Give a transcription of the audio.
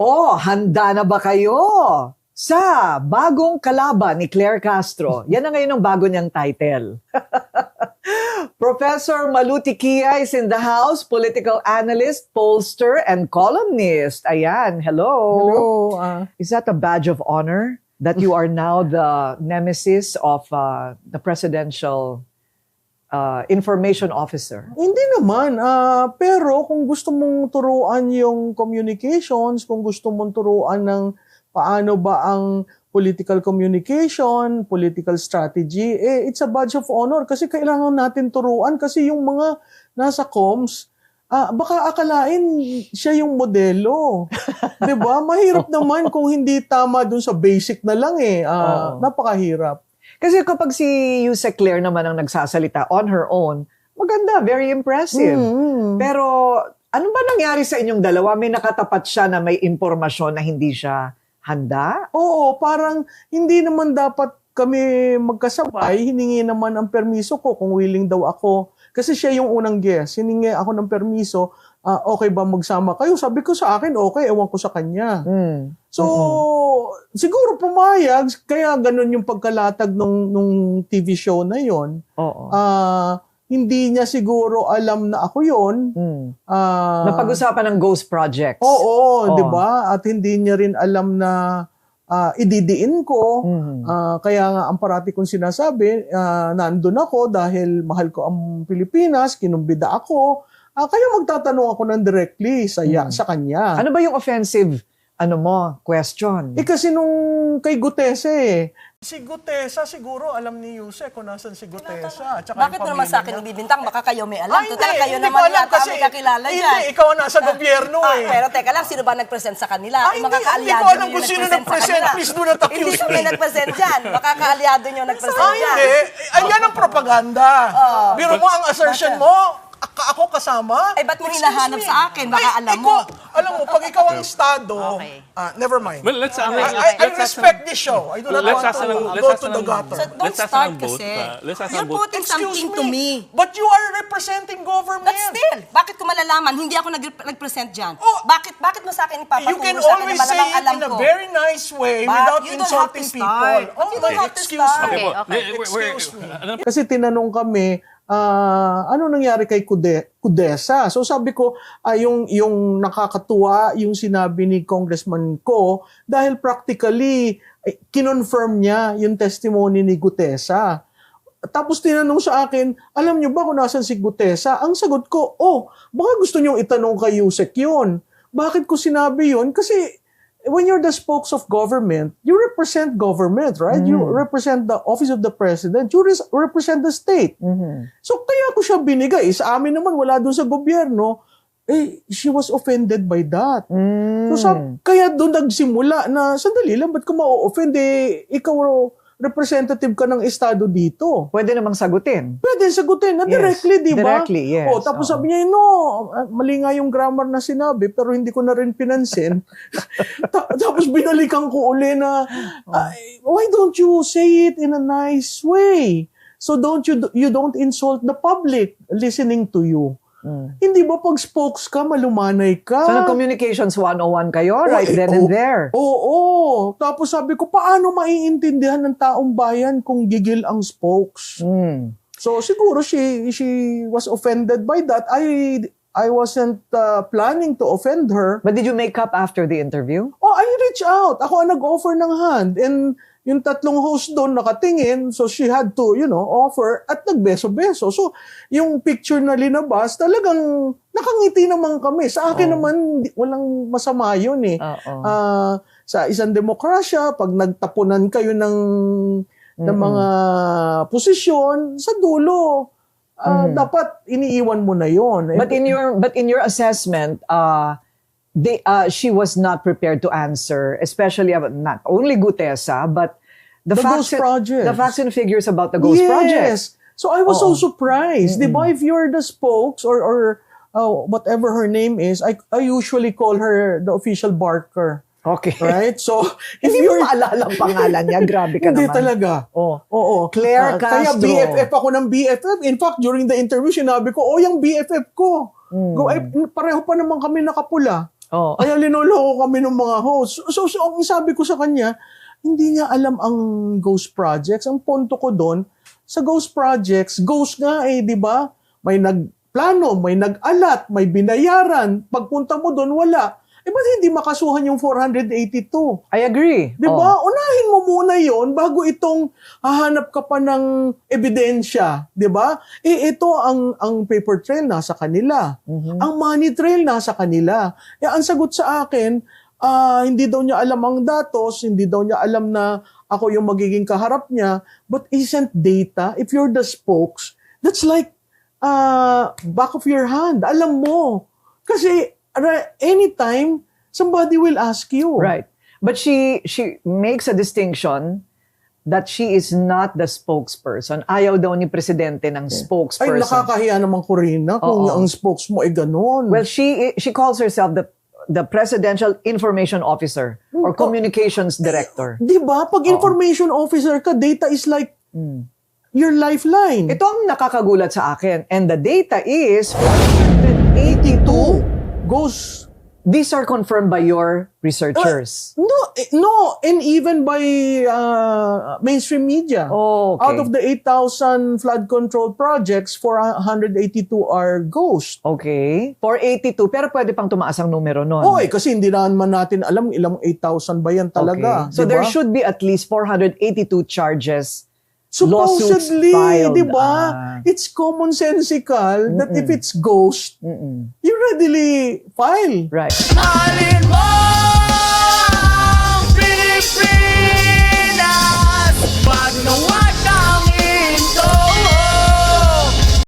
Oh, handa na ba kayo sa bagong kalaban ni Claire Castro? Yan na ngayon ang bago niyang title. Professor Maluti Kia is in the house, political analyst, pollster, and columnist. Ayan, hello. Hello. Is that a badge of honor that you are now the nemesis of the presidential information officer? Hindi naman. Pero kung gusto mong turuan yung communications, kung gusto mong turuan ng paano ba ang political communication, political strategy, it's a badge of honor kasi kailangan natin turuan kasi yung mga nasa comms, baka akalain siya yung modelo. 'Di ba? Mahirap naman kung hindi tama dun sa basic na lang eh. Napakahirap. Kasi kapag si Yusek Claire naman ang nagsasalita on her own, maganda, very impressive. Pero ano ba nangyari sa inyong dalawa? May nakatapat siya na may impormasyon na hindi siya handa? Oo, parang hindi naman dapat kami magkasabay. Hiningi naman ang permiso ko kung willing daw ako. Kasi siya yung unang guest. Hiningi ako ng permiso. Okay ba magsama kayo? Sabi ko sa akin, okay. Ewan ko sa kanya. So, siguro pumayag. Kaya ganun yung pagkalatag nung TV show na yon. Hindi niya siguro alam na ako yon. Napag-usapan ng ghost projects. Oo. Di ba? At hindi niya rin alam na ididiin ko. Kaya nga ang parati kong sinasabi, nandun ako dahil mahal ko ang Pilipinas, kinumbida ako. Kaya magtatanong ako ng directly sa kanya. Ano ba yung offensive question? Kasi nung kay Gutesa Si Gutesa siguro alam ni Yusek kung nasan si Gutesa. Bakit naman sa akin ibibintang? Baka kayo may alam. Total kayo naman yata may kakilala dyan. Hindi, ikaw ang nasa gobyerno Pero teka lang, sino ba nag-present sa kanila? Mga kaalyado hindi ko alam kung sino nag-present. Please do not accuse me. Hindi kami nag-present dyan. Baka kaalyado nyo nag-present dyan. Hindi. Ayan ang propaganda. Biro mo ang assertion mo. Ako kasama? Ba't mo hinahanap sa akin? Baka alam mo. Alam mo, pag ikaw ang estado, never mind. Well, let's I respect this show. I do not want to go to the gutter. So don't start kasi. You're putting something to me. But you are representing government. But still, bakit ko malalaman? Hindi ako nag-present dyan. Bakit mo sa akin ipapaturo You can sa akin always na say malamang it alam in a ko? very nice way without insulting people. You don't have to start. Excuse me. Kasi tinanong kami, ano nangyari kay Kudesa? So sabi ko, yung nakakatuwa yung sinabi ni Congressman Ko dahil practically kinonfirm niya yung testimony ni Gutesa. Tapos tinanong sa akin, alam niyo ba kung nasan si Gutesa? Ang sagot ko, baka gusto niyong itanong kay Yusek yun. Bakit ko sinabi yun? Kasi when you're the spokes of government, you represent government, right? You represent the office of the president. You represent the state. So kaya ko siya binigay. Sa amin naman, wala doon sa gobyerno. She was offended by that. So kaya doon nagsimula na, sandali lang, ba't ka ma-offend? Ikaw representative ka ng estado dito. Pwede namang sagutin. Pwede sagutin na directly, di ba? Directly, yes. Tapos sabi niya, mali nga yung grammar na sinabi, pero hindi ko na rin pinansin. Tapos binalikan ko uli na, why don't you say it in a nice way? So you don't insult the public listening to you. Hindi ba pag spokes ka, malumanay ka? So nag-communications 101 kayo right then and there? Oo. Tapos sabi ko, paano maiintindihan ng taong bayan kung gigil ang spokes? So siguro she was offended by that. I wasn't planning to offend her. But did you make up after the interview? I reached out. Ako ang nag-offer ng hand. And yung tatlong host doon nakatingin, so she had to, offer at nagbeso-beso. So, yung picture na linabas, talagang nakangiti naman kami. Sa akin naman, walang masama yun sa isang demokrasya, pag nagtapunan kayo ng mga posisyon, sa dulo, dapat iniiwan mo na yun. But in your assessment, she was not prepared to answer, especially about not only Gutesa, but the facts and figures about the ghost projects. So I was so surprised. Diba, if you're the spokes or whatever her name is, I usually call her the official barker. Okay. Right? So, hindi mo maalala ang pangalan niya. Grabe ka hindi naman. Hindi talaga. Oo. Claire Castro. Kaya BFF ako ng BFF. In fact, during the interview, sinabi ko, yung BFF ko. Pareho pa naman kami nakapula. Oh. Kaya linoloko kami ng mga hosts. So, ang sabi ko sa kanya, hindi niya alam ang ghost projects. Ang punto ko doon, sa ghost projects, ghost nga di ba? May nagplano, may nag-alat, may binayaran. Pagpunta mo doon, wala. Ba't hindi makasuhan yung 482? I agree. Di ba? Unahin mo muna yon bago itong hahanap ka pa ng ebidensya. Di ba? Ito ang paper trail nasa kanila. Ang money trail nasa kanila. Ang sagot sa akin, hindi daw niya alam ang datos, hindi daw niya alam na ako yung magiging kaharap niya. But isn't data, if you're the spokes, that's like back of your hand. Alam mo. Kasi anytime, somebody will ask you. Right. But she makes a distinction that she is not the spokesperson. Ayaw daw ni Presidente ng spokesperson. Ay, nakakahiya naman ko rin kung ang spokes mo ay ganun. Well, she calls herself the Presidential Information Officer or Communications Director. Di ba? Pag information officer ka, data is like your lifeline. Ito ang nakakagulat sa akin. And the data is 182. Goes. These are confirmed by your researchers. No, and even by mainstream media. Oh, okay. Out of the 8,000 flood control projects, 482 are ghost. Okay. 482, pero pwede pang tumaas ang numero nun. Kasi hindi naman natin alam ilang 8,000 ba yan talaga. Okay. So diba? there should be at least 482 charges. Supposedly, filed. di ba? It's commonsensical that if it's ghost, you readily file. Right. Mahalin mo